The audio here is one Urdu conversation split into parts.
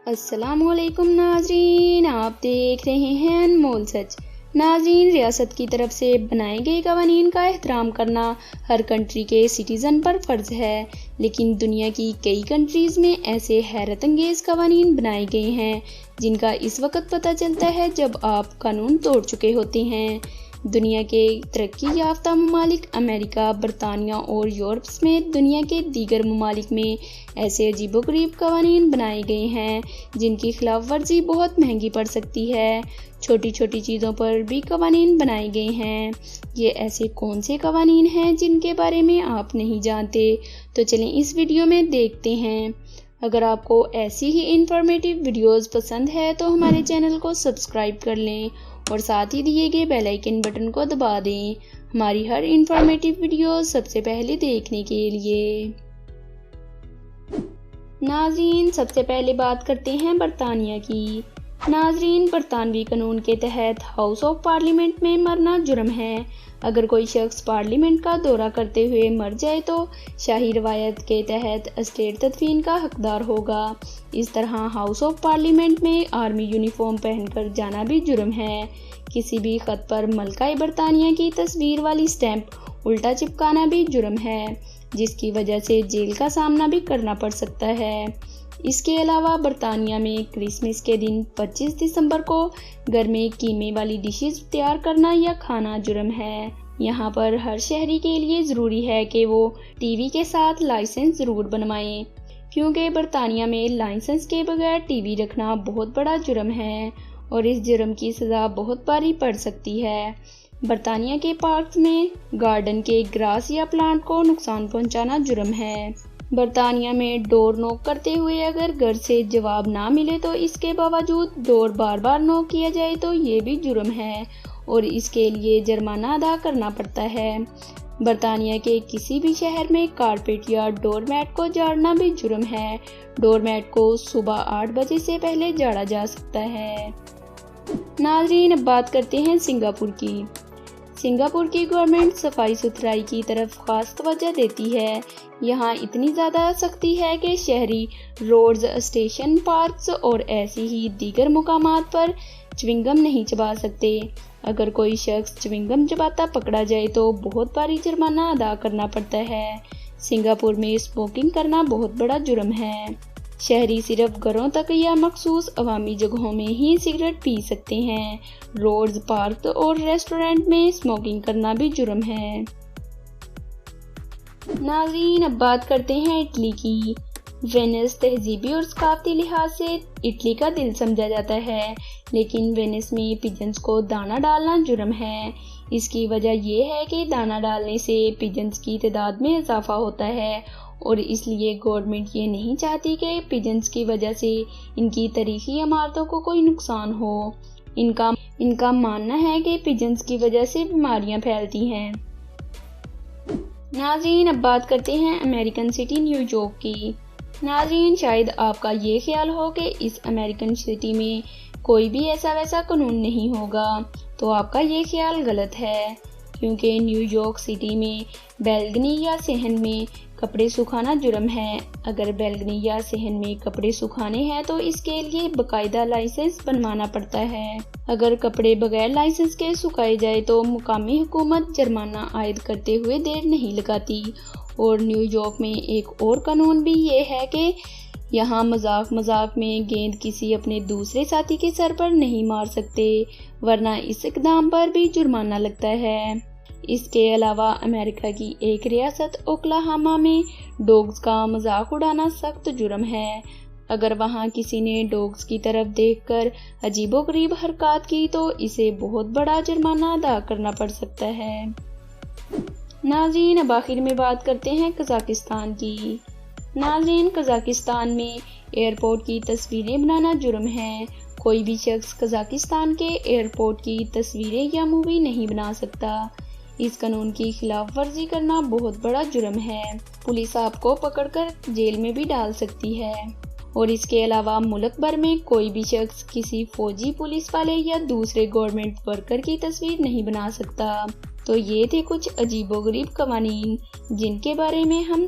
السلام علیکم ناظرین، آپ دیکھ رہے ہیں انمول سچ۔ ناظرین، ریاست کی طرف سے بنائے گئے قوانین کا احترام کرنا ہر کنٹری کے سٹیزن پر فرض ہے، لیکن دنیا کی کئی کنٹریز میں ایسے حیرت انگیز قوانین بنائے گئے ہیں جن کا اس وقت پتہ چلتا ہے جب آپ قانون توڑ چکے ہوتے ہیں۔ دنیا کے ترقی یافتہ ممالک امریکہ، برطانیہ اور یورپ سمیت دنیا کے دیگر ممالک میں ایسے عجیب و غریب قوانین بنائے گئے ہیں جن کی خلاف ورزی بہت مہنگی پڑ سکتی ہے۔ چھوٹی چھوٹی چیزوں پر بھی قوانین بنائے گئے ہیں۔ یہ ایسے کون سے قوانین ہیں جن کے بارے میں آپ نہیں جانتے؟ تو چلیں اس ویڈیو میں دیکھتے ہیں۔ اگر آپ کو ایسی ہی انفارمیٹیو ویڈیوز پسند ہے تو ہمارے چینل کو سبسکرائب کر لیں اور ساتھ ہی دیے گئے بیل آئیکن بٹن کو دبا دیں ہماری ہر انفارمیٹیو ویڈیو سب سے پہلے دیکھنے کے لیے۔ ناظرین، سب سے پہلے بات کرتے ہیں برطانیہ کی۔ ناظرین، برطانوی قانون کے تحت ہاؤس آف پارلیمنٹ میں مرنا جرم ہے۔ اگر کوئی شخص پارلیمنٹ کا دورہ کرتے ہوئے مر جائے تو شاہی روایت کے تحت اسٹیٹ تدفین کا حقدار ہوگا۔ اس طرح ہاؤس آف پارلیمنٹ میں آرمی یونیفارم پہن کر جانا بھی جرم ہے۔ کسی بھی خط پر ملکہ برطانیہ کی تصویر والی سٹیمپ الٹا چپکانا بھی جرم ہے، جس کی وجہ سے جیل کا سامنا بھی کرنا پڑ سکتا ہے۔ اس کے علاوہ برطانیہ میں کرسمس کے دن 25 دسمبر کو گھر میں قیمے والی ڈشز تیار کرنا یا کھانا جرم ہے۔ یہاں پر ہر شہری کے لیے ضروری ہے کہ وہ ٹی وی کے ساتھ لائسنس ضرور بنوائیں، کیونکہ برطانیہ میں لائسنس کے بغیر ٹی وی رکھنا بہت بڑا جرم ہے اور اس جرم کی سزا بہت باری پڑ سکتی ہے۔ برطانیہ کے پارکس میں گارڈن کے گراس یا پلانٹ کو نقصان پہنچانا جرم ہے۔ برطانیہ میں ڈور نوک کرتے ہوئے اگر گھر سے جواب نہ ملے تو اس کے باوجود ڈور بار بار نوک کیا جائے تو یہ بھی جرم ہے اور اس کے لیے جرمانہ ادا کرنا پڑتا ہے۔ برطانیہ کے کسی بھی شہر میں کارپیٹ یا ڈور میٹ کو جھاڑنا بھی جرم ہے۔ ڈور میٹ کو صبح 8 بجے سے پہلے جھاڑا جا سکتا ہے۔ ناظرین، اب بات کرتے ہیں سنگاپور کی۔ سنگاپور کی گورنمنٹ صفائی ستھرائی کی طرف خاص توجہ دیتی ہے۔ یہاں اتنی زیادہ سختی ہے کہ شہری روڈز، اسٹیشن، پارکس اور ایسی ہی دیگر مقامات پر چوئنگم نہیں چبا سکتے۔ اگر کوئی شخص چوئنگم چباتا پکڑا جائے تو بہت بھاری جرمانہ ادا کرنا پڑتا ہے۔ سنگاپور میں اسموکنگ کرنا بہت بڑا جرم ہے۔ شہری صرف گھروں تک یا مخصوص عوامی جگہوں میں ہی سگریٹ پی سکتے ہیں۔ روڈز، پارک اور ریسٹورنٹ میں اسموکنگ کرنا بھی جرم ہے۔ ناظرین، اب بات کرتے ہیں اٹلی کی۔ وینس تہذیبی اور ثقافتی لحاظ سے اٹلی کا دل سمجھا جاتا ہے، لیکن وینس میں پیجنز کو دانہ ڈالنا جرم ہے۔ اس کی وجہ یہ ہے کہ دانہ ڈالنے سے پیجنز کی تعداد میں اضافہ ہوتا ہے اور اس لیے گورنمنٹ یہ نہیں چاہتی کہ پیجنز کی وجہ سے ان کی تاریخی عمارتوں کو کوئی نقصان ہو۔ ان کا ماننا ہے کہ پیجنز کی وجہ سے بیماریاں پھیلتی ہیں۔ ناظرین، اب بات کرتے ہیں امریکن سٹی نیو یارک کی۔ ناظرین، شاید آپ کا یہ خیال ہو کہ اس امریکن سٹی میں کوئی بھی ایسا ویسا قانون نہیں ہوگا، تو آپ کا یہ خیال غلط ہے، کیونکہ نیو یارک سٹی میں بیلگنی یا صحن میں کپڑے سکھانا جرم ہے۔ اگر بیلگنی یا صحن میں کپڑے سکھانے ہیں تو اس کے لیے باقاعدہ لائسنس بنوانا پڑتا ہے۔ اگر کپڑے بغیر لائسنس کے سکھائے جائے تو مقامی حکومت جرمانہ عائد کرتے ہوئے دیر نہیں لگاتی۔ اور نیو یارک میں ایک اور قانون بھی یہ ہے کہ یہاں مذاق میں گیند کسی اپنے دوسرے ساتھی کے سر پر نہیں مار سکتے، ورنہ اس اقدام پر بھی جرمانہ لگتا ہے۔ اس کے علاوہ امریکہ کی ایک ریاست اوکلاہوما میں ڈوگز کا مذاق اڑانا سخت جرم ہے۔ اگر وہاں کسی نے ڈوگز کی طرف دیکھ کر عجیب و غریب حرکات کی تو اسے بہت بڑا جرمانہ ادا کرنا پڑ سکتا ہے۔ ناظرین، اب آخر میں بات کرتے ہیں قزاقستان کی۔ ناظرین، قزاقستان میں ایئرپورٹ کی تصویریں بنانا جرم ہے۔ کوئی بھی شخص قزاقستان کے ایئرپورٹ کی تصویریں یا مووی نہیں بنا سکتا۔ اس قانون کی خلاف ورزی کرنا بہت بڑا جرم ہے۔ پولیس آپ کو پکڑ کر جیل میں بھی ڈال سکتی ہے۔ اور اس کے علاوہ ملک بھر میں کوئی بھی شخص کسی فوجی، پولیس والے یا دوسرے گورنمنٹ ورکر کی تصویر نہیں بنا سکتا۔ تو یہ تھے کچھ عجیب و غریب قوانین جن کے بارے میں ہم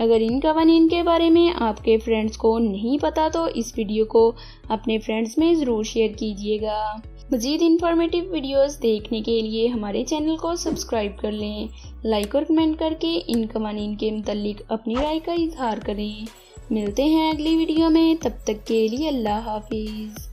اگر ان قوانین کے بارے میں آپ کے فرینڈز کو نہیں پتا تو اس ویڈیو کو اپنے فرینڈز میں ضرور شیئر کیجیے گا۔ مزید انفارمیٹیو ویڈیوز دیکھنے کے لیے ہمارے چینل کو سبسکرائب کر لیں، لائک اور کمنٹ کر کے ان قوانین کے متعلق اپنی رائے کا اظہار کریں۔ ملتے ہیں اگلی ویڈیو میں، تب تک کے لیے اللہ حافظ۔